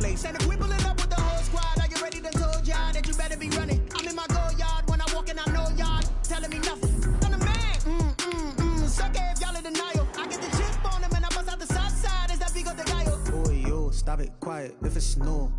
place. And if we pulling up with the whole squad, are you ready to told y'all that you better be running? I'm in my go yard when I walk in, I know y'all telling me nothing. I'm the man. Suck it if y'all in denial. I get the chip on him and I bust out the south side. Is that Vigo de Gallo? Boy, yo, stop it, quiet. If it's snow,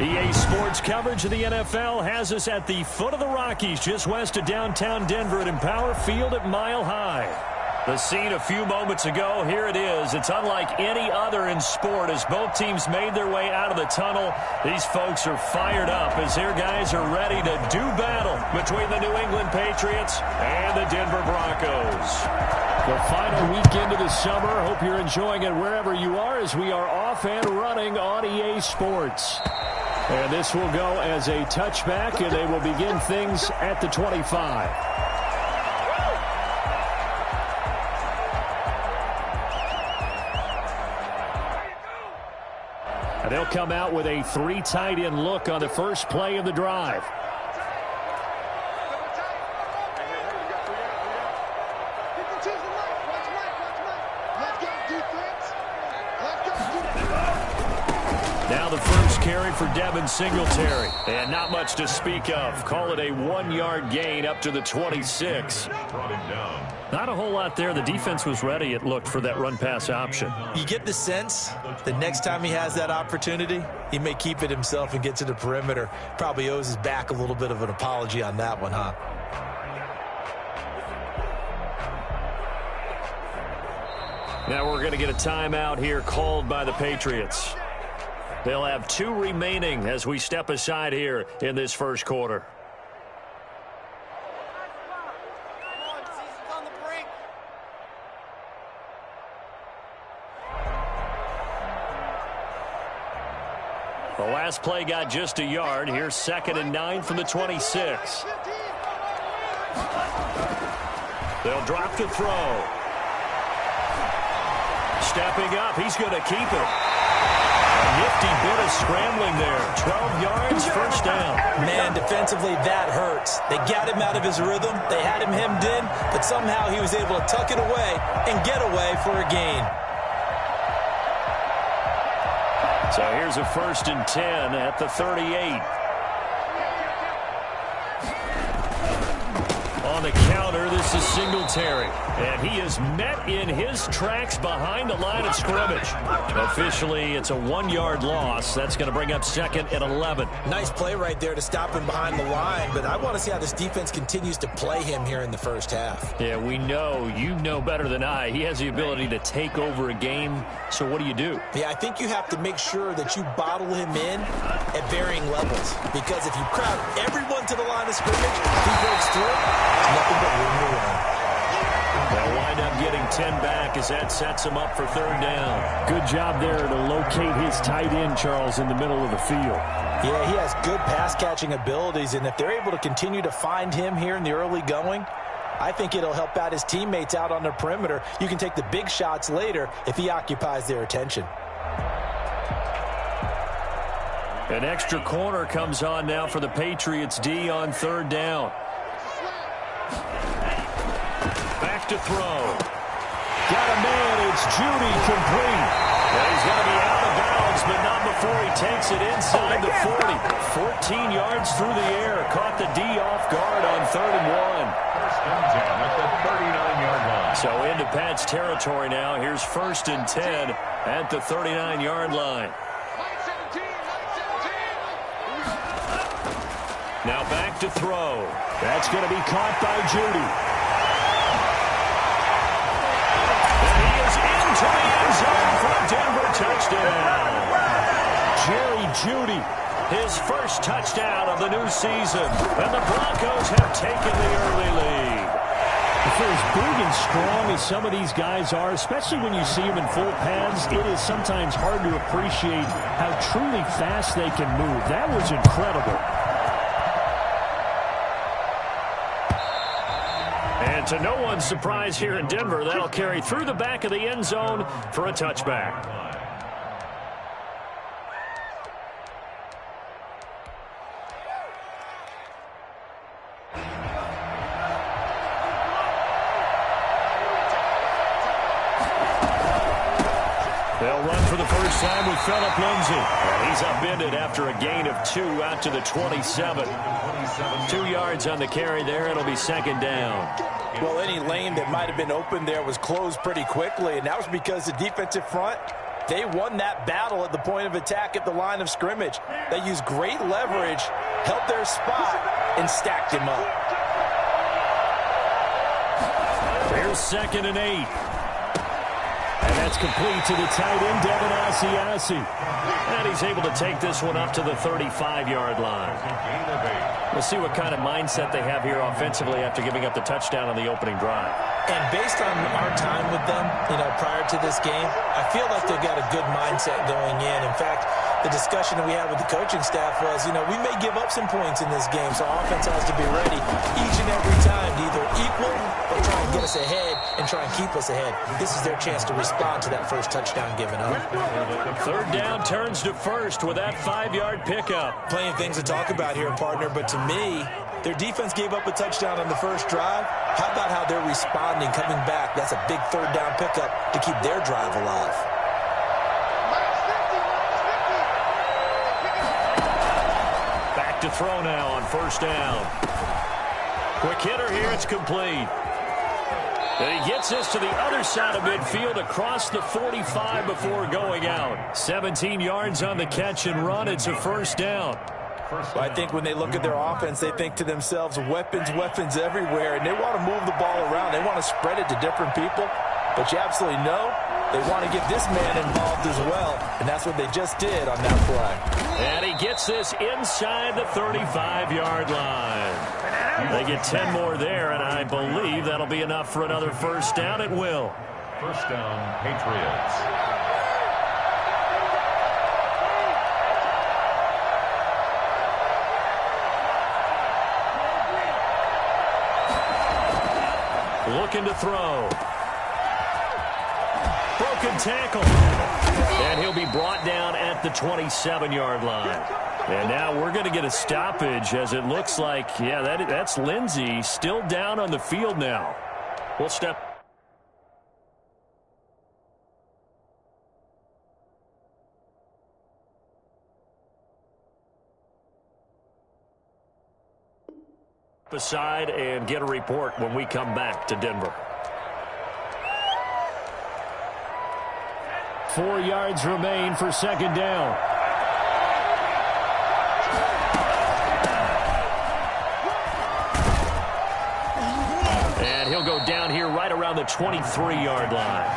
EA Sports coverage of the NFL has us at the foot of the Rockies, just west of downtown Denver at Empower Field at Mile High. The scene a few moments ago, here it is. It's unlike any other in sport as both teams made their way out of the tunnel. These folks are fired up as their guys are ready to do battle between the New England Patriots and the Denver Broncos. The final weekend of the summer. Hope you're enjoying it wherever you are as we are off and running on EA Sports. And this will go as a touchback, and they will begin things at the 25. And they'll come out with a 3 tight end look on the first play of the drive. Now the first carry for Devin Singletary. And not much to speak of. Call it a 1-yard gain up to the 26. Not a whole lot there. The defense was ready, it looked, for that run-pass option. You get the sense that next time he has that opportunity, he may keep it himself and get to the perimeter. Probably owes his back a little bit of an apology on that one, huh? Now we're going to get a timeout here called by the Patriots. They'll have 2 remaining as we step aside here in this first quarter. The last play got just a yard. Here's 2nd and 9 from the 26. They'll drop to throw. Stepping up, he's going to keep it. A nifty bit of scrambling there. 12 yards, first down. Man, defensively, that hurts. They got him out of his rhythm. They had him hemmed in, but somehow he was able to tuck it away and get away for a gain. So here's a 1st and 10 at the 38. On the counter, this is Singletary. And he is met in his tracks behind the line of scrimmage. Officially, it's a 1-yard loss. That's going to bring up 2nd and 11. Nice play right there to stop him behind the line, but I want to see how this defense continues to play him here in the first half. Yeah, we know. You know better than I. He has the ability to take over a game. So what do you do? Yeah, I think you have to make sure that you bottle him in at varying levels. Because if you crowd everyone to the line of scrimmage, he breaks through, nothing but room to run. They'll wind up getting 10 back as that sets him up for 3rd down. Good job there to locate his tight end, Charles, in the middle of the field. Yeah, he has good pass-catching abilities, and if they're able to continue to find him here in the early going, I think it'll help out his teammates out on the perimeter. You can take the big shots later if he occupies their attention. An extra corner comes on now for the Patriots D on 3rd down. Back to throw. Got a man. It's Judy complete. Well, he's going to be out of bounds, but not before he takes it inside the 40. 14 yards through the air. Caught the D off guard on 3rd and 1. First and 10 at the 39-yard line. So into Pat's territory now. Here's 1st and 10 at the 39-yard line. Now back to throw. That's going to be caught by Judy. And he is into the end zone for a Denver touchdown. Jerry Judy, his first touchdown of the new season. And the Broncos have taken the early lead. For as big and strong as some of these guys are, especially when you see them in full pads, it is sometimes hard to appreciate how truly fast they can move. That was incredible. And to no one's surprise here in Denver, that'll carry through the back of the end zone for a touchback. They'll run for the first This time with Phillip Lindsay. And he's upended after a gain of 2 out to the 27. 2 yards on the carry there. It'll be second down. Well, any lane that might have been open there was closed pretty quickly, and that was because the defensive front, they won that battle at the point of attack at the line of scrimmage. They used great leverage, held their spot, and stacked him up. Here's 2nd and 8. And that's complete to the tight end, Devin Asiasi. And he's able to take this one up to the 35-yard line. We'll see what kind of mindset they have here offensively after giving up the touchdown on the opening drive. And based on our time with them, prior to this game, I feel like they've got a good mindset going in. In fact, the discussion that we had with the coaching staff was, we may give up some points in this game, so offense has to be ready each and every time to either equal or try and get us ahead and try and keep us ahead. This is their chance to respond to that first touchdown given up. 3rd down turns to 1st with that 5-yard pickup. Plenty of things to talk about here, partner, but to me, their defense gave up a touchdown on the first drive. How about how they're responding, coming back? That's a big 3rd down pickup to keep their drive alive. Back to throw now on 1st down. Quick hitter here, it's complete. And he gets this to the other side of midfield across the 45 before going out. 17 yards on the catch and run. It's a 1st down. Well, I think when they look at their offense, they think to themselves, weapons, weapons everywhere, and they want to move the ball around. They want to spread it to different people, but you absolutely know they want to get this man involved as well, and that's what they just did on that play. And he gets this inside the 35-yard line. They get 10 more there, and I believe that'll be enough for another 1st down. It will. 1st down, Patriots. Looking to throw. Broken tackle. And he'll be brought down at the 27-yard line. And now we're going to get a stoppage as it looks like, that's Lindsay still down on the field now. We'll step aside and get a report when we come back to Denver. 4 yards remain for 2nd down. And he'll go down here right around the 23-yard line.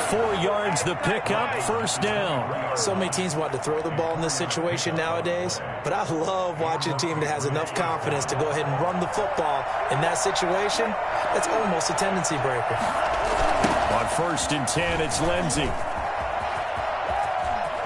4 yards the pickup, 1st down. So many teams want to throw the ball in this situation nowadays, but I love watching a team that has enough confidence to go ahead and run the football in that situation. That's almost a tendency breaker. On 1st and 10, it's Lindsay.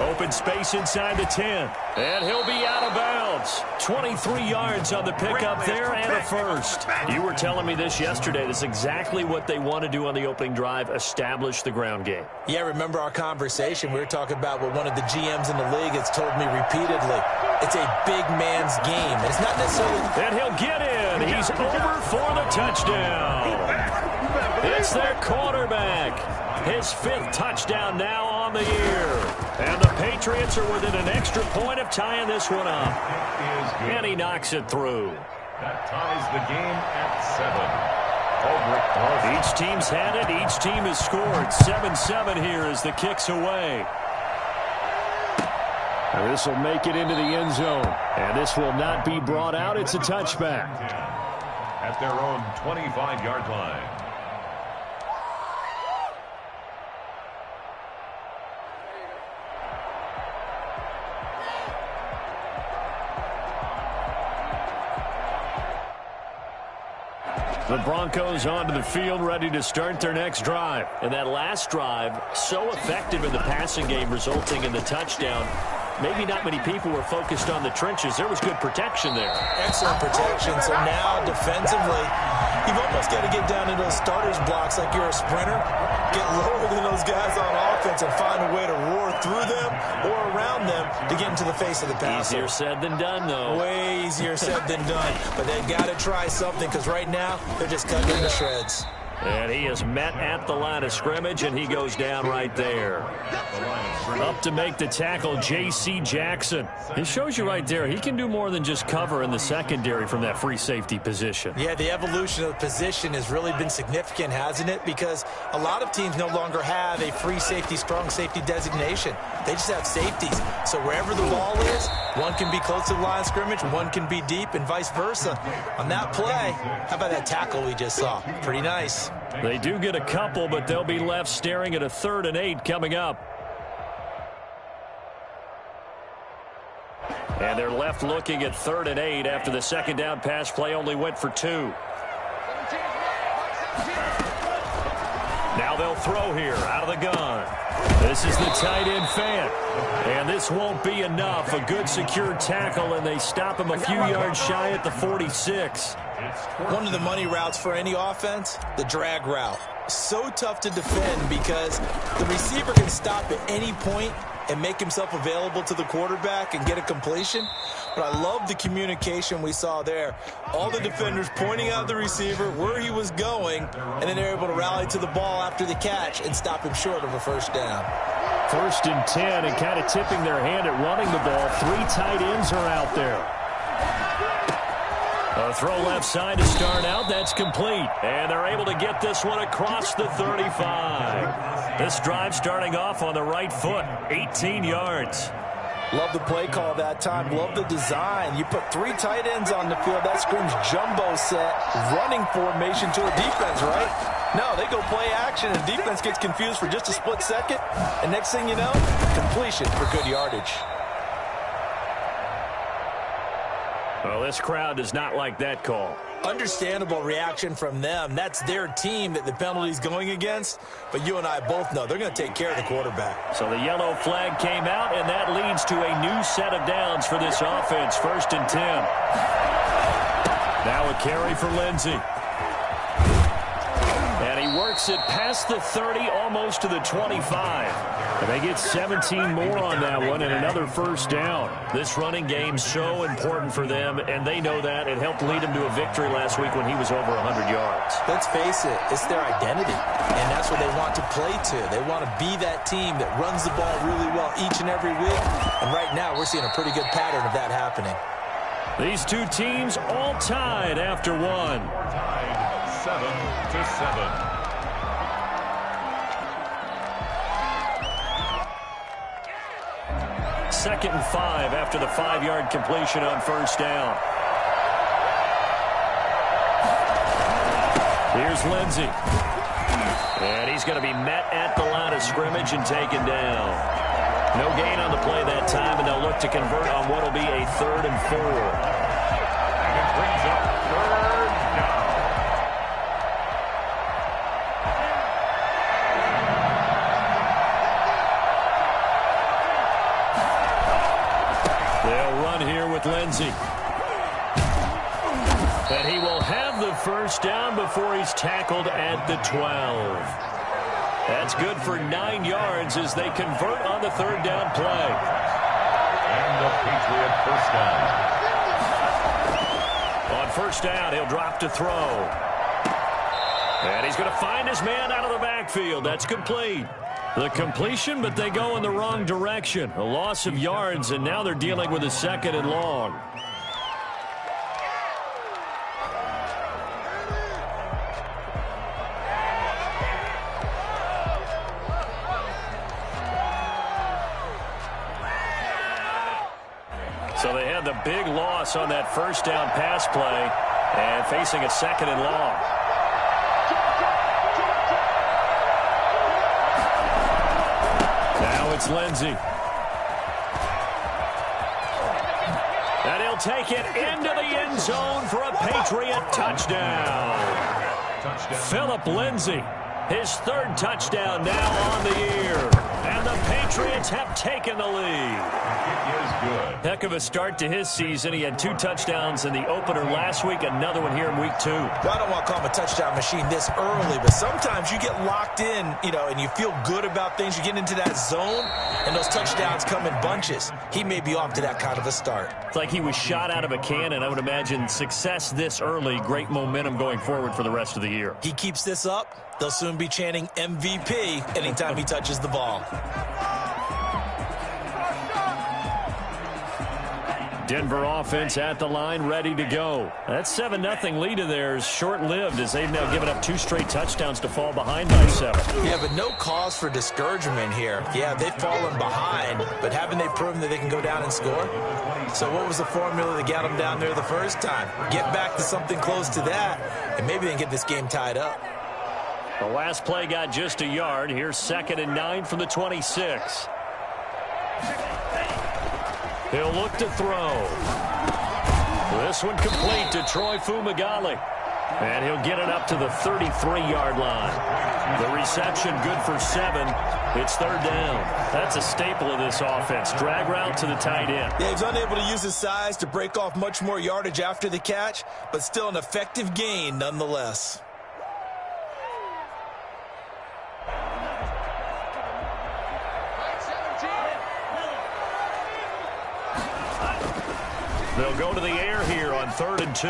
Open space inside the 10. And he'll be out of bounds. 23 yards on the pickup there and a 1st. You were telling me this yesterday. This is exactly what they want to do on the opening drive, establish the ground game. Yeah, remember our conversation. We were talking about what one of the GMs in the league has told me repeatedly. It's a big man's game. It's not necessarily... And he'll get in. He's over for the touchdown. It's their quarterback. His 5th touchdown now on the year. And the Patriots are within an extra point of tying this one up. And he knocks it through. That ties the game at 7. Each team's had it. Each team has scored. 7-7 here as the kick's away. And this will make it into the end zone. And this will not be brought out. It's a touchback. At their own 25-yard line. The Broncos onto the field, ready to start their next drive. And that last drive, so effective in the passing game, resulting in the touchdown. Maybe not many people were focused on the trenches. There was good protection there. Excellent protection. So now, defensively, you've almost got to get down to those starters blocks like you're a sprinter. Get lower than those guys on offense and find a way to roar through them or around them to get into the face of the passer. Easier said than done, though. Way easier said than done. But they've got to try something because right now, they're just cutting into shreds. And he is met at the line of scrimmage, and he goes down right there. Up to make the tackle, J.C. Jackson. It shows you right there, he can do more than just cover in the secondary from that free safety position. Yeah, the evolution of the position has really been significant, hasn't it? Because a lot of teams no longer have a free safety, strong safety designation. They just have safeties. So wherever the ball is, one can be close to the line of scrimmage, one can be deep, and vice versa. On that play, how about that tackle we just saw? Pretty nice. They do get a couple, but they'll be left staring at a 3rd and 8 coming up. And they're left looking at 3rd and 8 after the second down pass play only went for 2. Now they'll throw here out of the gun. This is the tight end Fant. And this won't be enough. A good secure tackle, and they stop him a few yards shy at the 46. One of the money routes for any offense, the drag route. So tough to defend because the receiver can stop at any point and make himself available to the quarterback and get a completion. But I love the communication we saw there. All the defenders pointing out the receiver where he was going, and then they're able to rally to the ball after the catch and stop him short of a first down. 1st and 10, and kind of tipping their hand at running the ball. 3 tight ends are out there. A throw left side to start out. That's complete. And they're able to get this one across the 35. This drive starting off on the right foot. 18 yards. Love the play call that time. Love the design. You put 3 tight ends on the field. That screams jumbo set, running formation to a defense, right? No, they go play action, and defense gets confused for just a split second. And next thing you know, completion for good yardage. Well, this crowd does not like that call. Understandable reaction from them. That's their team that the penalty's going against. But you and I both know they're going to take care of the quarterback. So the yellow flag came out, and that leads to a new set of downs for this offense. 1st and 10. Now a carry for Lindsey. And he works it past the 30, almost to the 25. And they get 17 more on that one and another first down. This running game so important for them, and they know that. It helped lead them to a victory last week when he was over 100 yards. Let's face it, it's their identity, and that's what they want to play to. They want to be that team that runs the ball really well each and every week, and right now we're seeing a pretty good pattern of that happening. These two teams all tied after one. Tied 7-7. 2nd and 5 after the 5-yard completion on first down. Here's Lindsey. And he's going to be met at the line of scrimmage and taken down. No gain on the play that time, and they'll look to convert on what will be a 3rd and 4. And it brings up 3rd down. They'll run here with Lindsey. And he will have the first down before he's tackled at the 12. That's good for 9 yards as they convert on the 3rd down play. And the Patriot first down. On first down, he'll drop to throw. And he's going to find his man out of the backfield. That's complete. The completion, but they go in the wrong direction. A loss of yards, and now they're dealing with a 2nd and long. So they had the big loss on that first down pass play and facing a 2nd and long. Now it's Lindsey. And he'll take it into the end zone for a Patriot touchdown. Phillip Lindsey, his 3rd touchdown now on the year. And the Patriots have taken the lead. It is good. Heck of a start to his season. He had 2 touchdowns in the opener last week, another one here in week 2. Well, I don't want to call him a touchdown machine this early, but sometimes you get locked in, and you feel good about things. You get into that zone, and those touchdowns come in bunches. He may be off to that kind of a start. It's like he was shot out of a cannon. I would imagine success this early, great momentum going forward for the rest of the year. He keeps this up, they'll soon be chanting MVP anytime he touches the ball. Denver offense at the line, ready to go. That 7-0 lead of theirs short-lived as they've now given up 2 straight touchdowns to fall behind by 7. Yeah, but no cause for discouragement here. Yeah, they've fallen behind, but haven't they proven that they can go down and score? So what was the formula that got them down there the first time? Get back to something close to that, and maybe they can get this game tied up. The last play got just a yard. Here's 2nd and 9 from the 26. He'll look to throw. This one complete to Troy Fumagalli. And he'll get it up to the 33-yard line. The reception good for 7. It's 3rd down. That's a staple of this offense. Drag route to the tight end. Yeah, he's unable to use his size to break off much more yardage after the catch, but still an effective gain nonetheless. They'll go to the air here on 3rd and 2.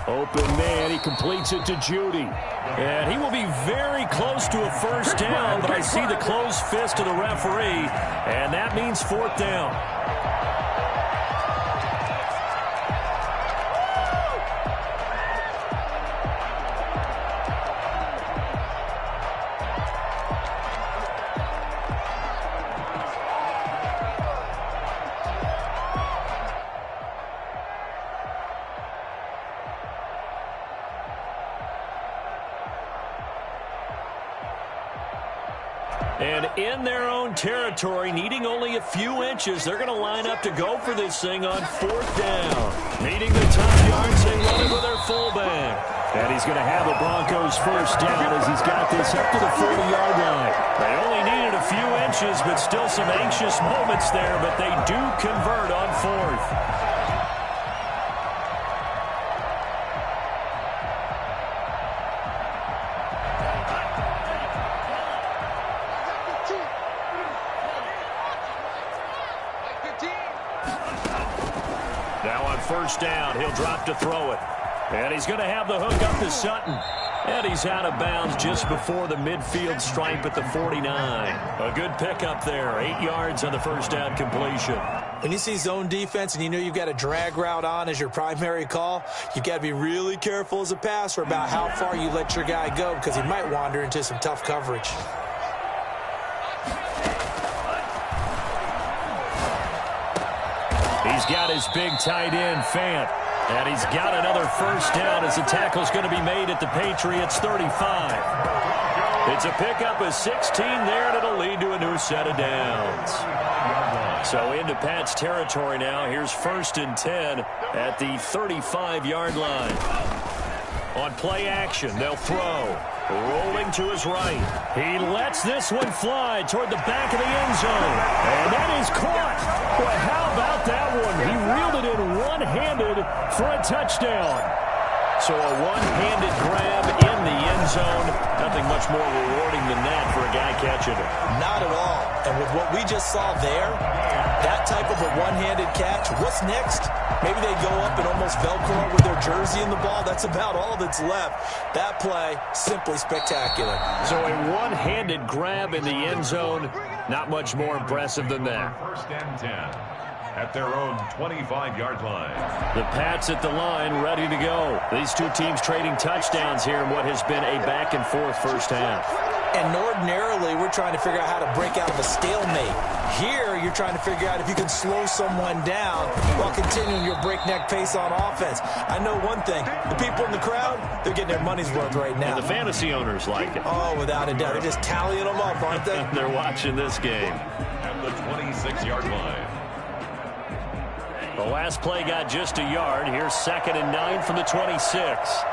Open man, he completes it to Judy. And he will be very close to a first down, but I see the closed fist of the referee, and that means 4th down. And in their own territory, needing only a few inches, they're going to line up to go for this thing on 4th down. Needing the top yards, they run it with their fullback. And he's going to have the Broncos first down as he's got this up to the 40-yard line. They only needed a few inches, but still some anxious moments there, but they do convert on 4th. First down, he'll drop to throw it. And he's going to have the hook up to Sutton. And he's out of bounds just before the midfield stripe at the 49. A good pickup there, 8 yards on the first down completion. When you see zone defense and you know you've got a drag route on as your primary call, you've got to be really careful as a passer about how far you let your guy go because he might wander into some tough coverage. He's got his big tight end, Fant. And he's got another first down as the tackle's going to be made at the Patriots 35. It's a pickup of 16 there, and it'll lead to a new set of downs. So into Pat's territory now. Here's 1st and 10 at the 35-yard line. On play action, they'll throw. Rolling to his right. He lets this one fly toward the back of the end zone. And that is caught. Boy, how about that one? He reeled it in one-handed for a touchdown. So a one-handed grab in the end zone. Nothing much more rewarding than that for a guy catching it. Not at all. And with what we just saw there, that type of a one-handed catch, what's next? Maybe they go up and almost Velcro with their jersey in the ball. That's about all that's left. That play, simply spectacular. So a one-handed grab in the end zone, not much more impressive than that. 1st and 10 at their own 25-yard line. The Pats at the line, ready to go. These two teams trading touchdowns here in what has been a back-and-forth first half. And ordinarily, we're trying to figure out how to break out of a stalemate. Here, you're trying to figure out if you can slow someone down while continuing your breakneck pace on offense. I know one thing. The people in the crowd, they're getting their money's worth right now. And the fantasy owners like it. Oh, without a doubt. They're just tallying them up, aren't they? They're watching this game. At the 26-yard line. The last play got just a yard. Here's 2nd and 9 from the 26.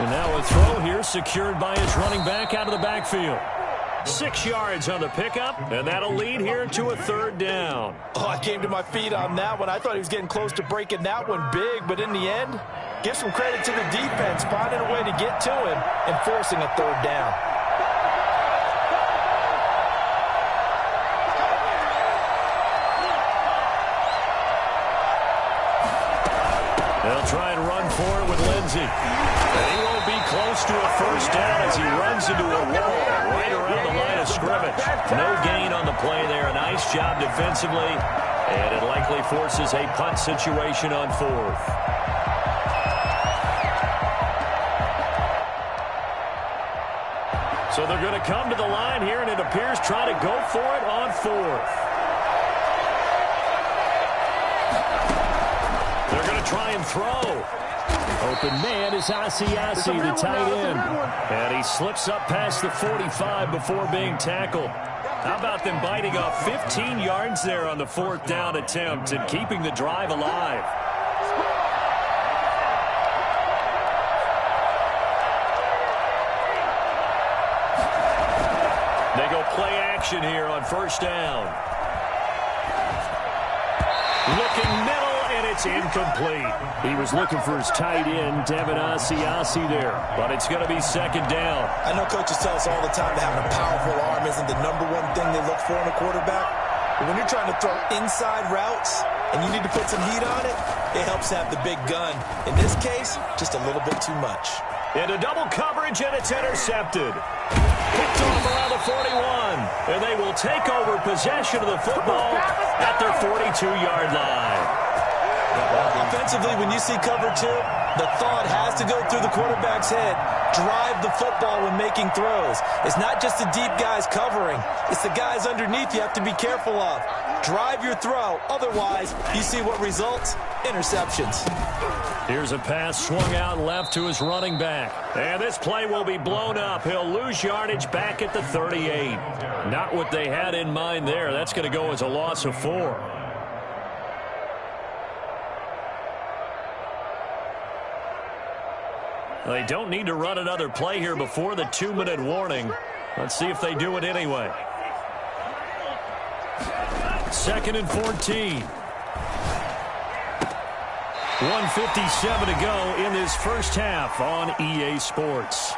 And now a throw here secured by his running back out of the backfield. 6 yards on the pickup, and that'll lead here to a third down. Oh, I came to my feet on that one. I thought he was getting close to breaking that one big, but in the end, give some credit to the defense, finding a way to get to him and forcing a third down. They'll try and run for it with Lindsey. And he won't be close to a first down as he runs into a wall right around the line of scrimmage. No gain on the play there. A nice job defensively. And it likely forces a punt situation on fourth. So they're going to come to the line here, and it appears try to go for it on fourth. They're going to try and throw. Open man is Asiasi, the tight end. And he slips up past the 45 before being tackled. How about them biting off 15 yards there on the fourth down attempt and keeping the drive alive? They go play action here on first down. Looking middle, and it's incomplete. He was looking for his tight end, Devin Asiasi there, but it's going to be second down. I know coaches tell us all the time that having a powerful arm isn't the #1 thing they look for in a quarterback. But when you're trying to throw inside routes and you need to put some heat on it, it helps have the big gun. In this case, just a little bit too much. Into double coverage, and it's intercepted. Picked off around the 41, and they will take over possession of the football at their 42-yard line. Offensively, when you see cover 2, the thought has to go through the quarterback's head. Drive the football when making throws. It's not just the deep guys covering. It's the guys underneath you have to be careful of. Drive your throw. Otherwise, you see what results? Interceptions. Here's a pass swung out left to his running back. And this play will be blown up. He'll lose yardage back at the 38. Not what they had in mind there. That's going to go as a loss of 4. They don't need to run another play here before the 2-minute warning. Let's see if they do it anyway. 2nd and 14. 1:57 to go in this first half on EA Sports.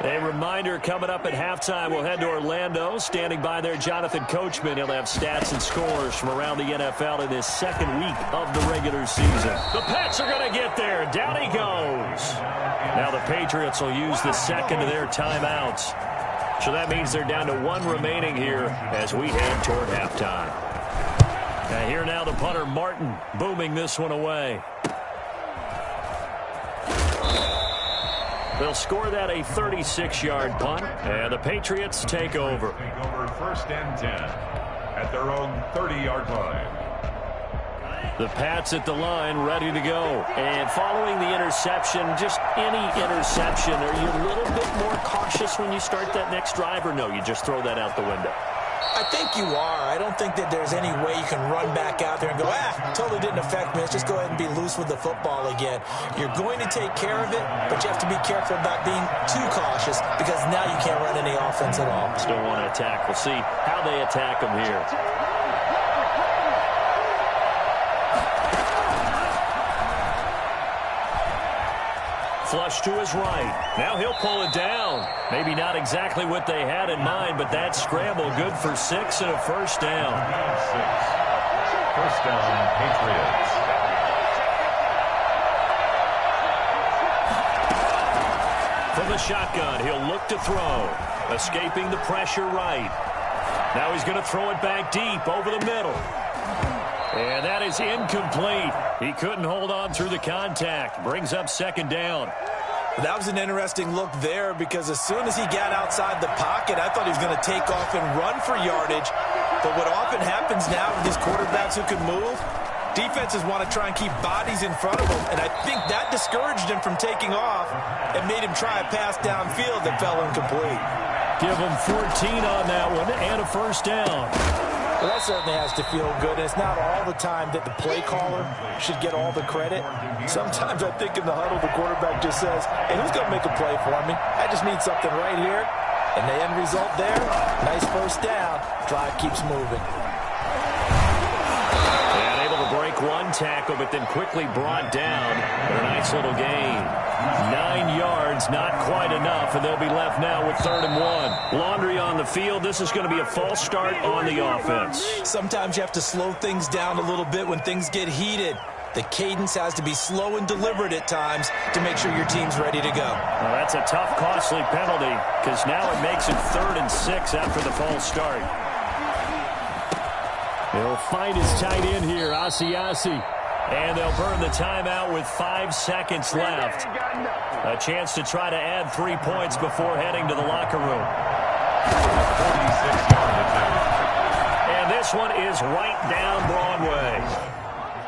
A reminder coming up at halftime, we'll head to Orlando. Standing by there, Jonathan Coachman. He'll have stats and scores from around the NFL in this second week of the regular season. The Pats are going to get there. Down he goes. Now the Patriots will use the second of their timeouts. So that means they're down to 1 remaining here as we head toward halftime. And here now the punter, Martin, booming this one away. They'll score that a 36-yard punt, and the Patriots take over. Take over 1st and 10 at their own 30-yard line. The Pats at the line, ready to go. And following the interception, just any interception, are you a little bit more cautious when you start that next drive, or no, you just throw that out the window? I think you are. I don't think that there's any way you can run back out there and go, totally didn't affect me. Let's just go ahead and be loose with the football again. You're going to take care of it, but you have to be careful about being too cautious because now you can't run any offense at all. Still want to attack. We'll see how they attack them here. Flush to his right. Now he'll pull it down. Maybe not exactly what they had in mind, but that scramble good for 6 and a first down. 6. First down, Patriots. From the shotgun, he'll look to throw. Escaping the pressure right. Now he's going to throw it back deep over the middle. And that is incomplete. He couldn't hold on through the contact. Brings up second down. That was an interesting look there because as soon as he got outside the pocket, I thought he was going to take off and run for yardage. But what often happens now with these quarterbacks who can move, defenses want to try and keep bodies in front of them. And I think that discouraged him from taking off and made him try a pass downfield that fell incomplete. Give them 14 on that one and a first down. Well, that certainly has to feel good. It's not all the time that the play caller should get all the credit. Sometimes I think in the huddle, the quarterback just says, hey, who's going to make a play for me? I just need something right here. And the end result there, nice first down. Drive keeps moving. And able to break one tackle, but then quickly brought down for a nice little gain. 9 yards, not quite enough, and they'll be left now with 3rd and 1. Laundry on the field. This is going to be a false start on the offense. Sometimes you have to slow things down a little bit when things get heated. The cadence has to be slow and deliberate at times to make sure your team's ready to go. Well, that's a tough, costly penalty because now it makes it 3rd and 6 after the false start. They'll find his tight end here, Asiasi. And they'll burn the timeout with 5 seconds left. A chance to try to add 3 points before heading to the locker room. 46-yard attempt. And this one is right down Broadway.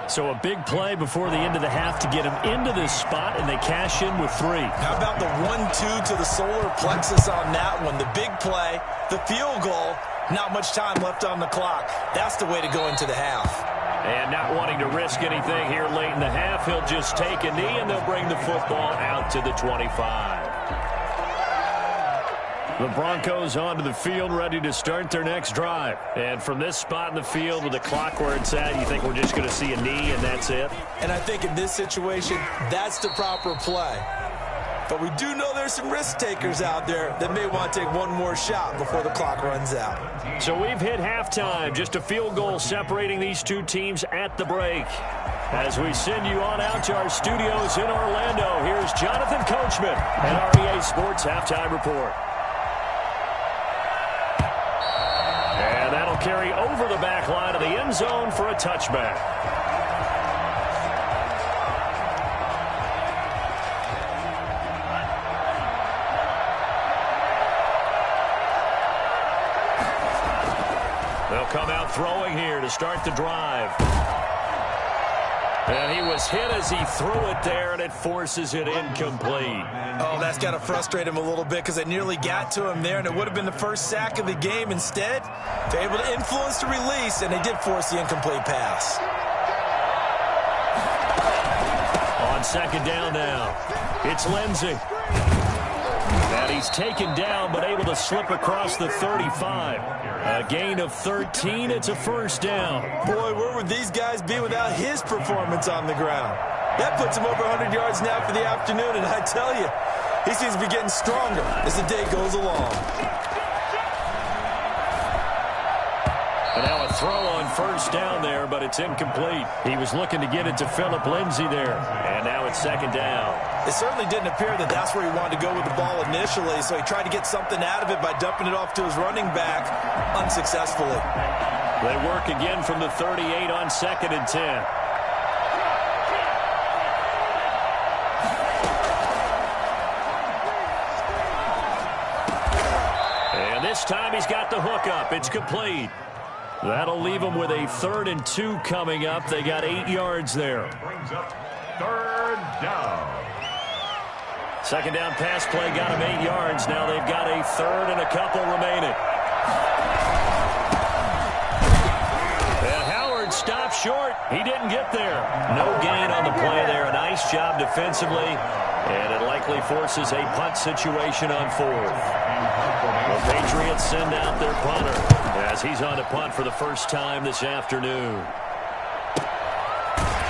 So a big play before the end of the half to get him into this spot, and they cash in with 3. How about the 1-2 to the solar plexus on that one? The big play, the field goal, not much time left on the clock. That's the way to go into the half. And not wanting to risk anything here late in the half, he'll just take a knee, and they'll bring the football out to the 25. The Broncos onto the field, ready to start their next drive. And from this spot in the field with the clock where it's at, you think we're just going to see a knee and that's it? And I think in this situation, that's the proper play. But we do know there's some risk takers out there that may want to take one more shot before the clock runs out. So we've hit halftime. Just a field goal separating these two teams at the break. As we send you on out to our studios in Orlando, here's Jonathan Coachman and REA Sports Halftime Report. And that'll carry over the back line of the end zone for a touchback. They'll come out throwing here to start the drive. And he was hit as he threw it there, and it forces it incomplete. Oh, that's got to frustrate him a little bit because they nearly got to him there, and it would have been the first sack of the game. Instead, they're able to influence the release, and they did force the incomplete pass. On second down now, it's Lindsey. And he's taken down but able to slip across the 35. A gain of 13. It's a first down. Boy, where would these guys be without his performance on the ground? That puts him over 100 yards now for the afternoon, and I tell you, he seems to be getting stronger as the day goes along. And now a throw on first down there, but it's incomplete. He was looking to get it to Phillip Lindsay there. And now it's second down. It certainly didn't appear that that's where he wanted to go with the ball initially, so he tried to get something out of it by dumping it off to his running back unsuccessfully. They work again from the 38 on second and 10. And this time he's got the hook up. It's complete. That'll leave them with a 3rd and 2 coming up. They got 8 yards there. Brings up 3rd down. Second down pass play got him 8 yards. Now they've got a 3rd and a couple remaining. And Howard stopped short. He didn't get there. No gain on the play there. A nice job defensively. And it likely forces a punt situation on 4th. The Patriots send out their punter as he's on to punt for the first time this afternoon.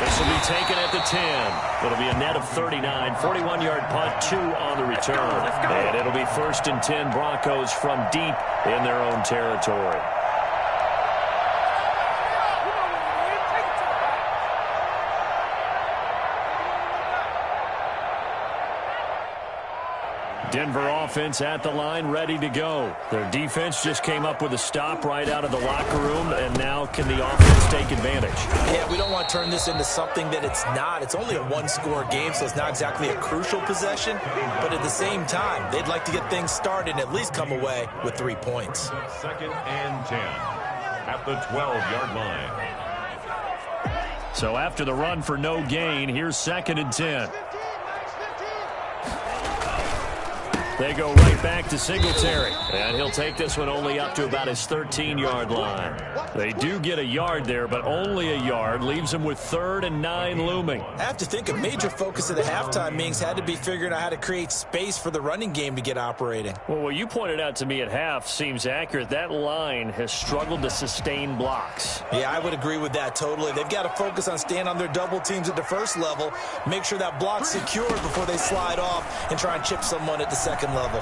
This will be taken at the 10. It'll be a net of 39. 41-yard punt, 2 on the return. And it'll be 1st and 10 Broncos from deep in their own territory. Denver offense at the line, ready to go. Their defense just came up with a stop right out of the locker room, and now can the offense take advantage? Yeah, we don't want to turn this into something that it's not. It's only a one-score game, so it's not exactly a crucial possession. But at the same time, they'd like to get things started and at least come away with 3 points. 2nd and 10 at the 12-yard line. So after the run for no gain, here's 2nd and 10. They go right back to Singletary. And he'll take this one only up to about his 13-yard line. They do get a yard there, but only a yard. Leaves them with 3rd and 9 looming. I have to think a major focus of the halftime meetings had to be figuring out how to create space for the running game to get operating. Well, what you pointed out to me at half seems accurate. That line has struggled to sustain blocks. Yeah, I would agree with that totally. They've got to focus on staying on their double teams at the first level, make sure that block's secured before they slide off and try and chip someone at the second level.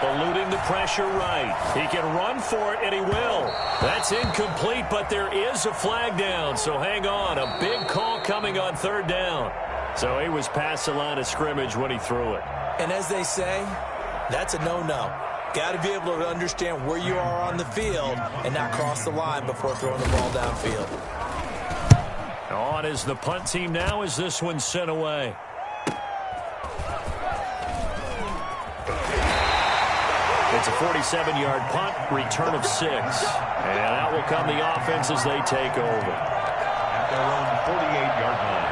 Eluding the pressure right. He can run for it, and he will. That's incomplete, but there is a flag down, so hang on. A big call coming on 3rd down. So he was past the line of scrimmage when he threw it. And as they say, that's a no-no. Got to be able to understand where you are on the field and not cross the line before throwing the ball downfield. On is the punt team now as this one's sent away. It's a 47-yard punt, return of 6. And out will come the offense as they take over. At their own 48-yard line.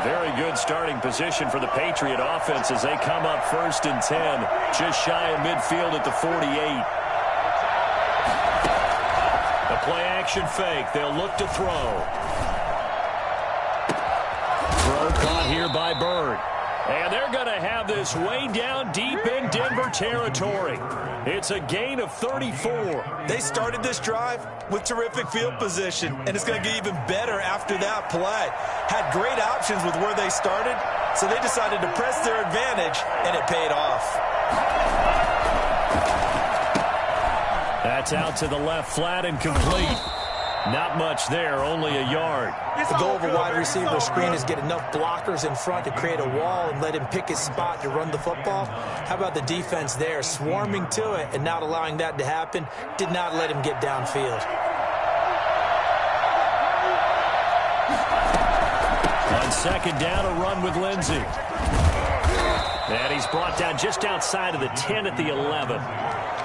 Very good starting position for the Patriot offense as they come up 1st and 10, just shy of midfield at the 48. The play-action fake. They'll look to throw. Throw caught here by Bird. And they're going to have this way down deep in Denver territory. It's a gain of 34. They started this drive with terrific field position, and it's going to get even better after that play. Had great options with where they started, so they decided to press their advantage, and it paid off. That's out to the left, flat and complete. Not much there, only a yard. The goal of a wide receiver screen is get enough blockers in front to create a wall and let him pick his spot to run the football. How about the defense there, swarming to it and not allowing that to happen? Did not let him get downfield. On 2nd down, a run with Lindsey. And he's brought down just outside of the 10 at the 11.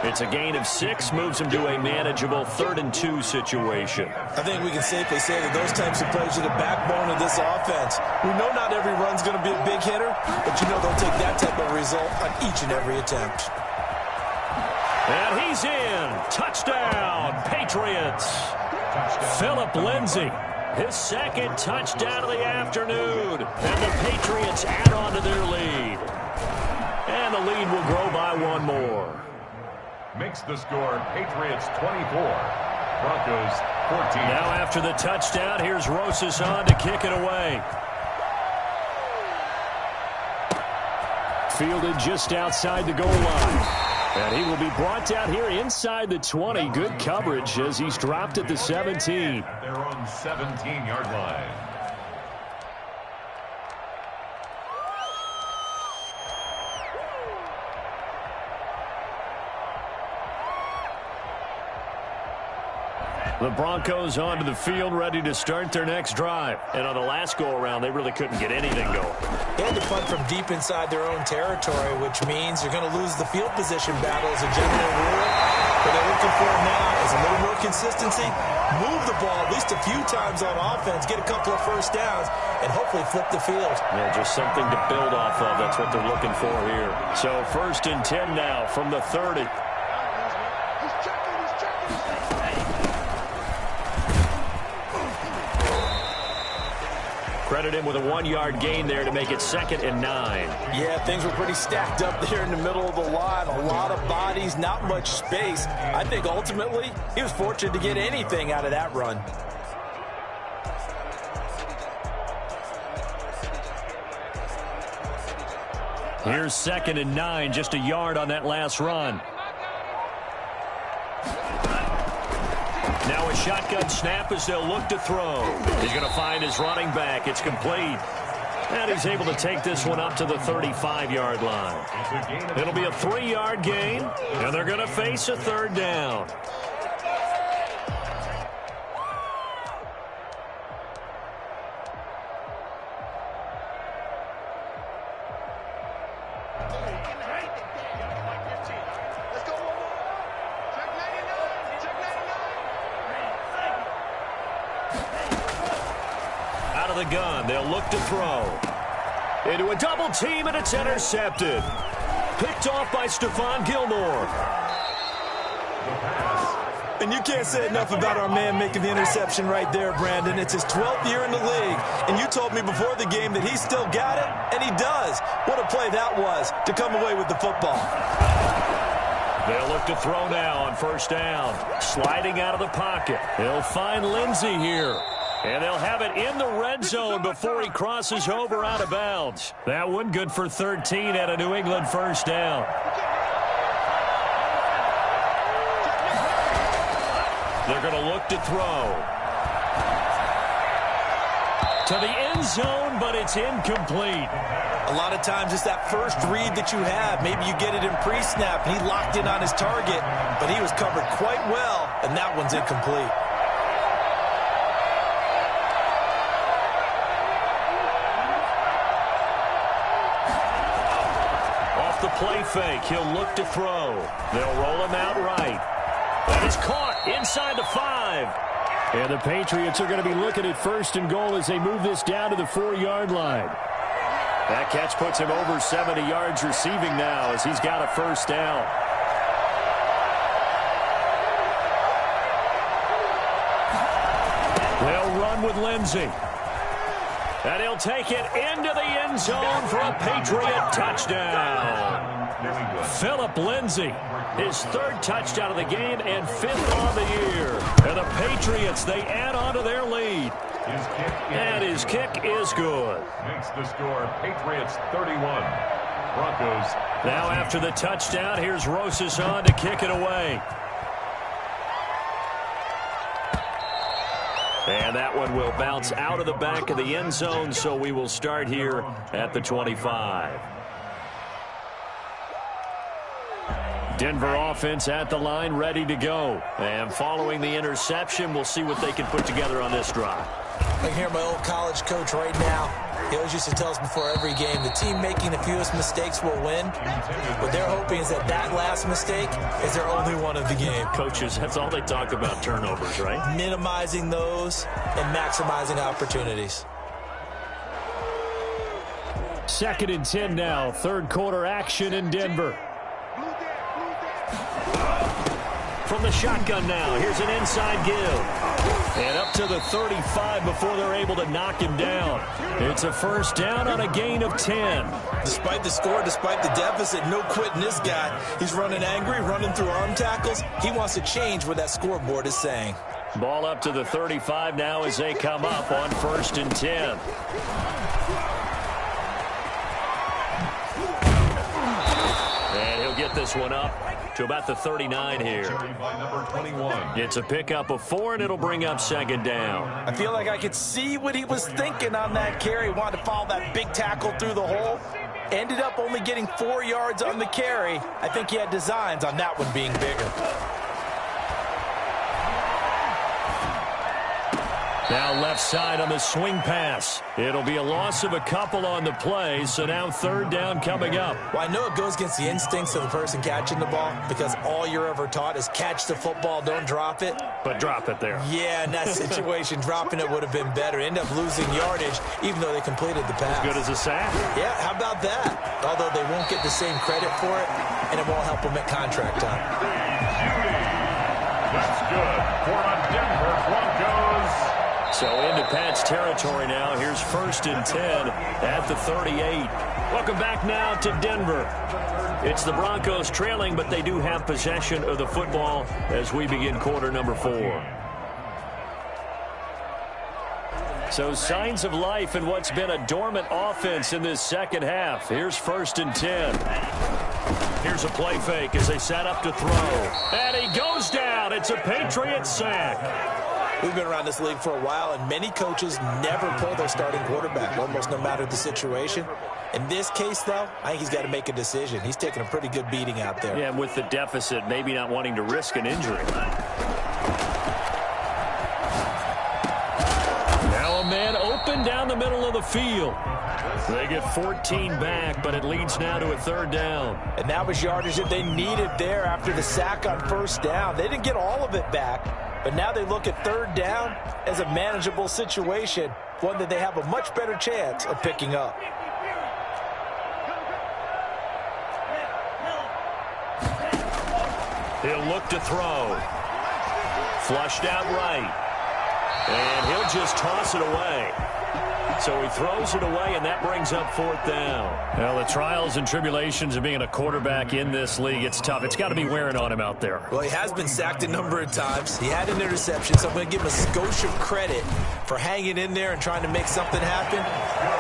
It's a gain of 6, moves him to a manageable 3rd and 2 situation. I think we can safely say that those types of plays are the backbone of this offense. We know not every run's going to be a big hitter, but you know they'll take that type of result on each and every attempt. And he's in. Touchdown, Patriots. Phillip Lindsay, his 2nd touchdown of the afternoon. And the Patriots add on to their lead. And the lead will grow by 1 more. Makes the score Patriots 24, Broncos 14. Now after the touchdown, here's Rosas on to kick it away. Fielded just outside the goal line. And he will be brought down here inside the 20. Good coverage as he's dropped at the 17. At their own 17-yard line. The Broncos onto the field, ready to start their next drive. And on the last go-around, they really couldn't get anything going. They had to punt from deep inside their own territory, which means you're going to lose the field position battle as a general rule. What they're looking for now is a little more consistency, move the ball at least a few times on offense, get a couple of 1st downs, and hopefully flip the field. Yeah, just something to build off of. That's what they're looking for here. So 1st and 10 now from the 30. Credit him with a 1-yard gain there to make it 2nd and 9. Yeah, things were pretty stacked up there in the middle of the line. A lot of bodies, not much space. I think ultimately he was fortunate to get anything out of that run. Here's 2nd and 9, just a yard on that last run. Now a shotgun snap as they'll look to throw. He's going to find his running back. It's complete. And he's able to take this one up to the 35-yard line. It'll be a 3-yard gain, and they're going to face a 3rd down. Out of the gun, they'll look to throw. Into a double team, and it's intercepted. Picked off by Stephon Gilmore. And you can't say enough about our man making the interception right there, Brandon. It's his 12th year in the league, and you told me before the game that he still got it, and he does. What a play that was to come away with the football. They'll look to throw now on first down. Sliding out of the pocket. They'll find Lindsey here. And they'll have it in the red zone before he crosses over out of bounds. That one good for 13 at a New England first down. They're going to look to throw. To the end zone, but it's incomplete. A lot of times it's that first read that you have. Maybe you get it in pre-snap, and he locked in on his target, but he was covered quite well, and that one's incomplete. Off the play fake, he'll look to throw. They'll roll him out right. That is caught inside the 5. And the Patriots are going to be looking at first and goal as they move this down to the 4-yard line. That catch puts him over 70 yards receiving now as he's got a first down. They'll run with Lindsey. And he'll take it into the end zone for a Patriot touchdown. Philip Lindsey, his 3rd touchdown of the game and 5th on the year. And the Patriots, they add on to their lead. And his kick is good. Makes the score Patriots 31. Broncos. Now after the touchdown, here's Rosas on to kick it away. And that one will bounce out of the back of the end zone, so we will start here at the 25. Denver offense at the line, ready to go. And following the interception, we'll see what they can put together on this drive. I can hear my old college coach right now. He always used to tell us before every game, the team making the fewest mistakes will win. What they're hoping is that that last mistake is their only one of the game. Coaches, that's all they talk about, turnovers, right? Minimizing those and maximizing opportunities. 2nd and 10 now, 3rd quarter action in Denver. From the shotgun now, here's an inside give. And up to the 35 before they're able to knock him down. It's a first down on a gain of 10. Despite the score, despite the deficit, no quitting this guy. He's running angry, running through arm tackles. He wants to change what that scoreboard is saying. Ball up to the 35 now as they come up on 1st and 10. And he'll get this one up to about the 39 here. It's a pickup of 4, and it'll bring up 2nd down. I feel like I could see what he was thinking on that carry. Wanted to follow that big tackle through the hole. Ended up only getting 4 yards on the carry. I think he had designs on that one being bigger. Now left side on the swing pass. It'll be a loss of a couple on the play, so now 3rd down coming up. Well, I know it goes against the instincts of the person catching the ball because all you're ever taught is catch the football, don't drop it. But drop it there. Yeah, in that situation, dropping it would have been better. End up losing yardage, even though they completed the pass. As good as a sack. Yeah, how about that? Although they won't get the same credit for it, and it won't help them at contract time. That's good for a Denver Broncos. So into Pat's territory now. Here's 1st and 10 at the 38. Welcome back now to Denver. It's the Broncos trailing, but they do have possession of the football as we begin quarter number 4. So signs of life in what's been a dormant offense in this second half. Here's 1st and 10. Here's a play fake as they set up to throw. And he goes down. It's a Patriot sack. We've been around this league for a while, and many coaches never pull their starting quarterback, almost no matter the situation. In this case, though, I think he's got to make a decision. He's taking a pretty good beating out there. Yeah, and with the deficit, maybe not wanting to risk an injury. Now a man open down the middle of the field. They get 14 back, but it leads now to a 3rd down. And that was yardage that they needed there after the sack on 1st down. They didn't get all of it back, but now they look at 3rd down as a manageable situation, one that they have a much better chance of picking up. He'll look to throw. Flushed out right. And he'll just toss it away. So he throws it away, and that brings up 4th down. Well, the trials and tribulations of being a quarterback in this league, it's tough. It's got to be wearing on him out there. Well, he has been sacked a number of times. He had an interception, so I'm going to give him a skosh of credit for hanging in there and trying to make something happen,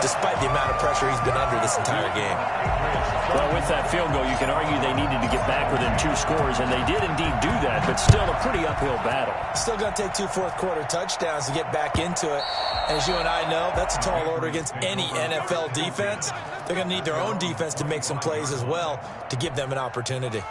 despite the amount of pressure he's been under this entire game. Well, with that field goal, you can argue they needed to get back within 2 scores, and they did indeed do that, but still a pretty uphill battle. Still going to take 2 fourth-quarter touchdowns to get back into it. As you and I know, that's a tall order against any NFL defense. They're going to need their own defense to make some plays as well to give them an opportunity.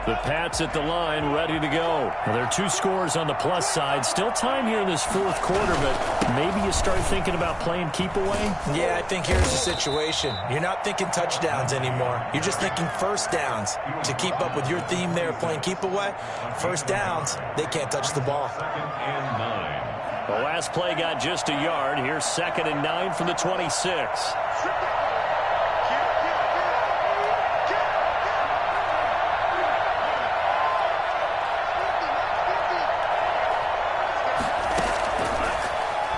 The Pats at the line, ready to go. Well, there are 2 scores on the plus side. Still time here in this 4th quarter, but maybe you start thinking about playing keep away? Yeah, I think here's the situation. You're not thinking touchdowns anymore. You're just thinking first downs. To keep up with your theme there, playing keep away, first downs, they can't touch the ball. 2nd and 9. The last play got just a yard. Here's 2nd and 9 from the 26.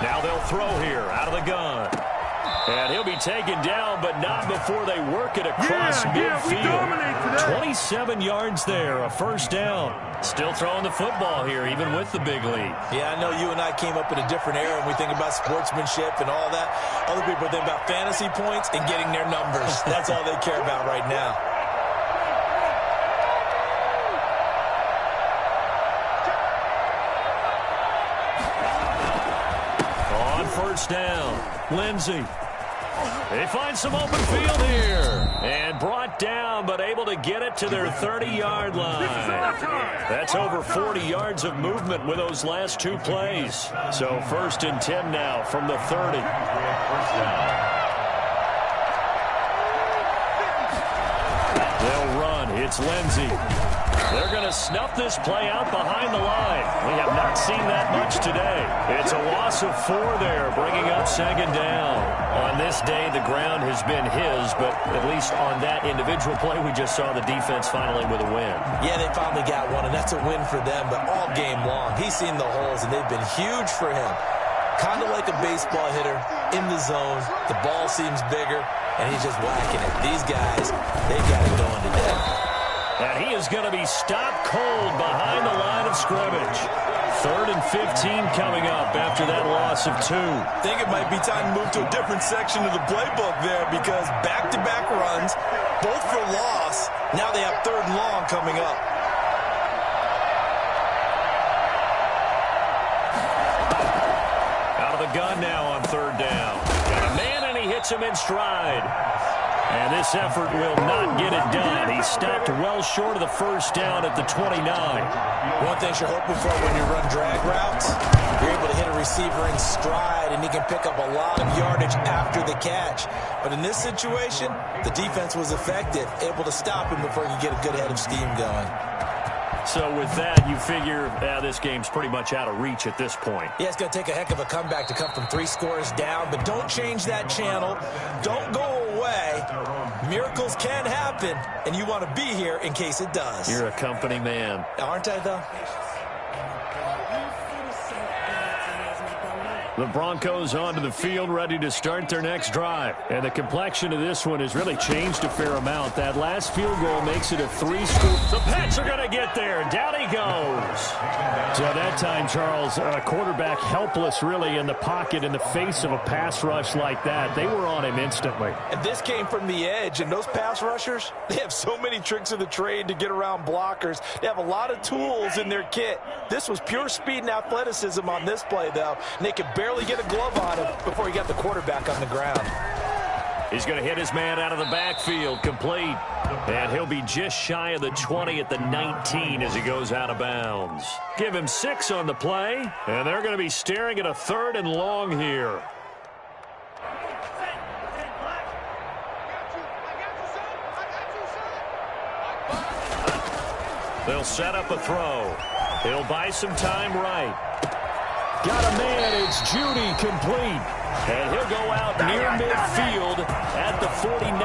Now they'll throw here out of the gun. And he'll be taken down, but not before they work it across midfield. 27 yards there, a first down. Still throwing the football here, even with the big lead. Yeah, I know you and I came up in a different era and we think about sportsmanship and all that. Other people think about fantasy points and getting their numbers. That's all they care about right now. First down, Lindsey. They find some open field here. And brought down, but able to get it to their 30-yard line. That's over 40 yards of movement with those last 2 plays. So 1st and 10 now from the 30. They'll run. It's Lindsey. They're going to snuff this play out behind the line. We have not seen that much today. It's a loss of 4 there, bringing up 2nd down. On this day, the ground has been his, but at least on that individual play, we just saw the defense finally with a win. Yeah, they finally got one, and that's a win for them, but all game long, he's seen the holes, and they've been huge for him. Kind of like a baseball hitter in the zone. The ball seems bigger, and he's just whacking it. These guys, they've got it going today. And he is going to be stopped cold behind the line of scrimmage. 3rd and 15 coming up after that loss of 2. I think it might be time to move to a different section of the playbook there because back-to-back runs, both for loss. Now they have 3rd and long coming up. Out of the gun now on 3rd down. Got a man, and he hits him in stride. And this effort will not get it done. He stopped well short of the first down at the 29. One thing you're hoping for when you run drag routes, you're able to hit a receiver in stride, and he can pick up a lot of yardage after the catch. But in this situation, the defense was effective, able to stop him before he could get a good head of steam going. So with that, you figure this game's pretty much out of reach at this point. Yeah, it's going to take a heck of a comeback to come from 3 scores down, but don't change that channel. Don't go away. Miracles can happen, and you want to be here in case it does. You're a company man. Aren't I, though? The Broncos onto the field, ready to start their next drive. And the complexion of this one has really changed a fair amount. That last field goal makes it a 3-score. The Pats are going to get there. Down he goes. So that time, Charles, a quarterback helpless really in the pocket in the face of a pass rush like that. They were on him instantly. And this came from the edge, and those pass rushers, they have so many tricks of the trade to get around blockers. They have a lot of tools in their kit. This was pure speed and athleticism on this play, though, and they could barely get a glove on him before he got the quarterback on the ground. He's going to hit his man out of the backfield, complete. And he'll be just shy of the 20 at the 19 as he goes out of bounds. Give him 6 on the play, and they're going to be staring at a 3rd and long here. They'll set up a throw. He'll buy some time right. Got a man, it's Judy, complete. And he'll go out near midfield at the 49.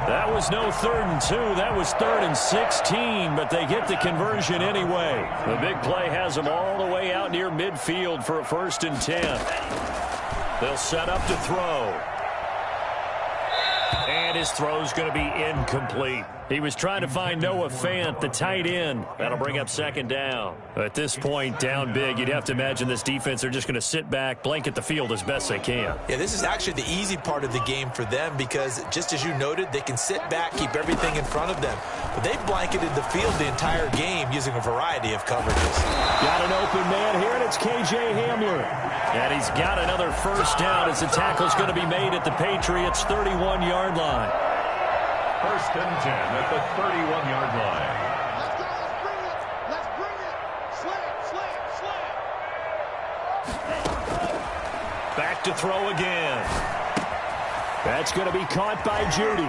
That was no 3rd and 2. That was 3rd and 16, but they get the conversion anyway. The big play has them all the way out near midfield for a 1st and 10. They'll set up to throw. And his throw's going to be incomplete. He was trying to find Noah Fant, the tight end. That'll bring up 2nd down. At this point, down big, you'd have to imagine this defense are just going to sit back, blanket the field as best they can. Yeah, this is actually the easy part of the game for them because, just as you noted, they can sit back, keep everything in front of them. But they've blanketed the field the entire game using a variety of coverages. Got an open man here, and it's K.J. Hamler. And he's got another 1st down as the tackle's going to be made at the Patriots' 31-yard line. 1st and 10 at the 31-yard line. Let's go. Let's bring it. Let's bring it. Slam. Back to throw again. That's going to be caught by Judy.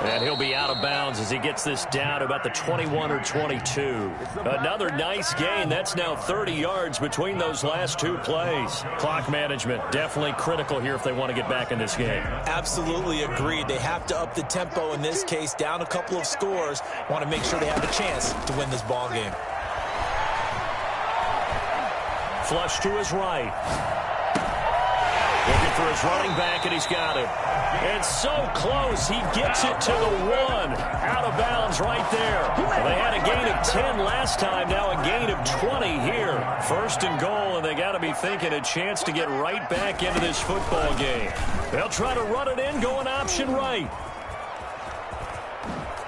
And he'll be out of bounds as he gets this down about the 21 or 22. Another nice gain. That's now 30 yards between those last 2 plays. Clock management definitely critical here if they want to get back in this game. Absolutely agreed. They have to up the tempo in this case, down a couple of scores. Want to make sure they have a chance to win this ball game. Flush to his right. Looking for his running back, and he's got it. And so close, he gets it to the 1. Out of bounds right there. They had a gain of 10 last time, now a gain of 20 here. 1st and goal, and they got to be thinking a chance to get right back into this football game. They'll try to run it in, going option right.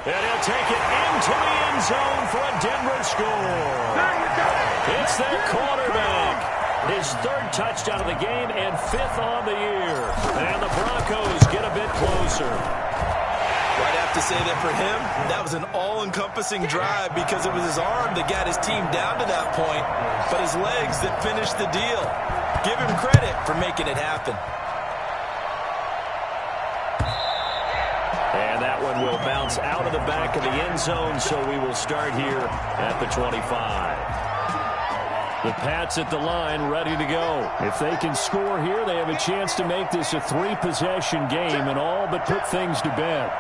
And he'll take it into the end zone for a Denver score. It's their quarterback. His 3rd touchdown of the game and 5th on the year. And the Broncos get a bit closer. I'd have to say that for him, that was an all-encompassing drive because it was his arm that got his team down to that point, but his legs that finished the deal. Give him credit for making it happen. And that one will bounce out of the back of the end zone, so we will start here at the 25. The Pats at the line, ready to go. If they can score here, they have a chance to make this a 3-possession game and all but put things to bed.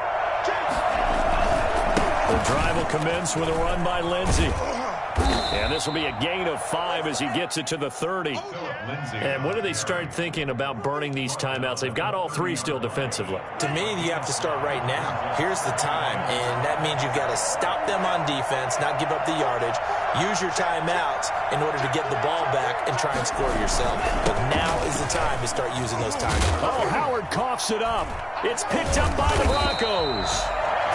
The drive will commence with a run by Lindsey. And this will be a gain of 5 as he gets it to the 30. And when do they start thinking about burning these timeouts? They've got all 3 still defensively. To me, you have to start right now. Here's the time, and that means you've got to stop them on defense, not give up the yardage, use your timeouts in order to get the ball back and try and score yourself. But now is the time to start using those timeouts. Oh, Howard coughs it up. It's picked up by the Broncos.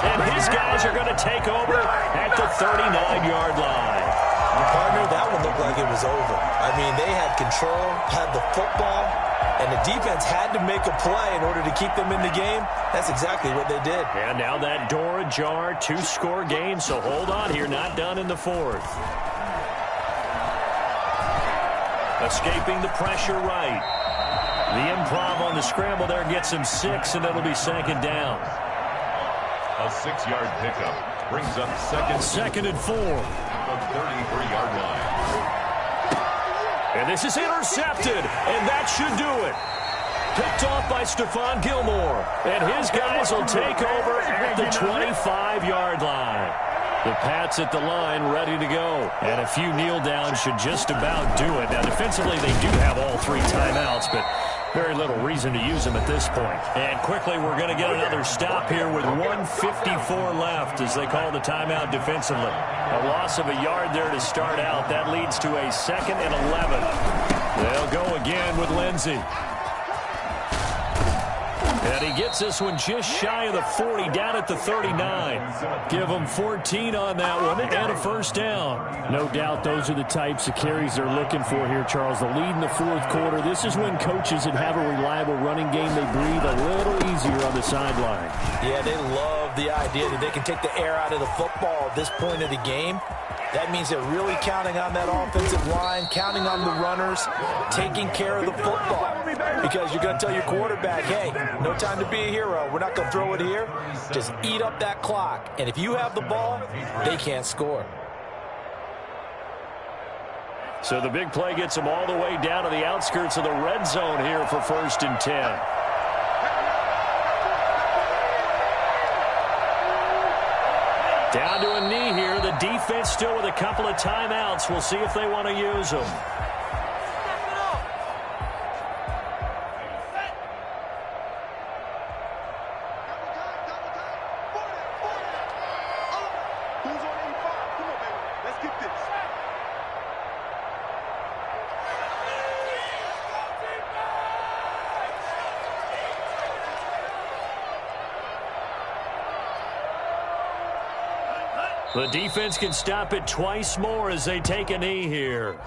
And his guys are going to take over at the 39-yard line. Partner, that one looked like it was over. I mean, they had control, had the football, and the defense had to make a play in order to keep them in the game. That's exactly what they did. And now that door ajar, 2-score game, so hold on here, not done in the 4th. Escaping the pressure right. The improv on the scramble there gets him 6, and it'll be 2nd down. A 6-yard pickup brings up 2nd and 4. The 33-yard line. And this is intercepted, and that should do it. Picked off by Stephon Gilmore, and his guys will take over at the 25-yard line. The Pats at the line ready to go, and a few kneel downs should just about do it. Now, defensively, they do have all 3 timeouts, but very little reason to use them at this point. And quickly, we're going to get another stop here with 1:54 left as they call the timeout defensively. A loss of a yard there to start out. That leads to a 2nd and 11. They'll go again with Lindsey. And he gets this one just shy of the 40, down at the 39. Give him 14 on that one and a 1st down. No doubt those are the types of carries they're looking for here, Charles. The lead in the 4th quarter. This is when coaches that have a reliable running game, they breathe a little easier on the sideline. Yeah, they love the idea that they can take the air out of the football at this point of the game. That means they're really counting on that offensive line, counting on the runners, taking care of the football. Because you're going to tell your quarterback, hey, no time to be a hero. We're not going to throw it here. Just eat up that clock. And if you have the ball, they can't score. So the big play gets them all the way down to the outskirts of the red zone here for 1st and 10. Down to a knee here. The defense still with a couple of timeouts. We'll see if they want to use them. The defense can stop it twice more as they take a knee here.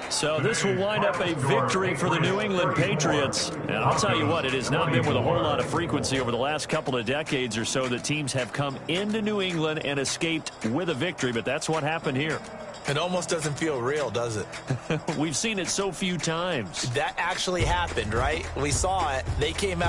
So this will wind up a victory for the New England Patriots. And I'll tell you what, it has not been with a whole lot of frequency over the last couple of decades or so that teams have come into New England and escaped with a victory, but that's what happened here. It almost doesn't feel real, does it? We've seen it so few times. That actually happened, right? We saw it. They came out.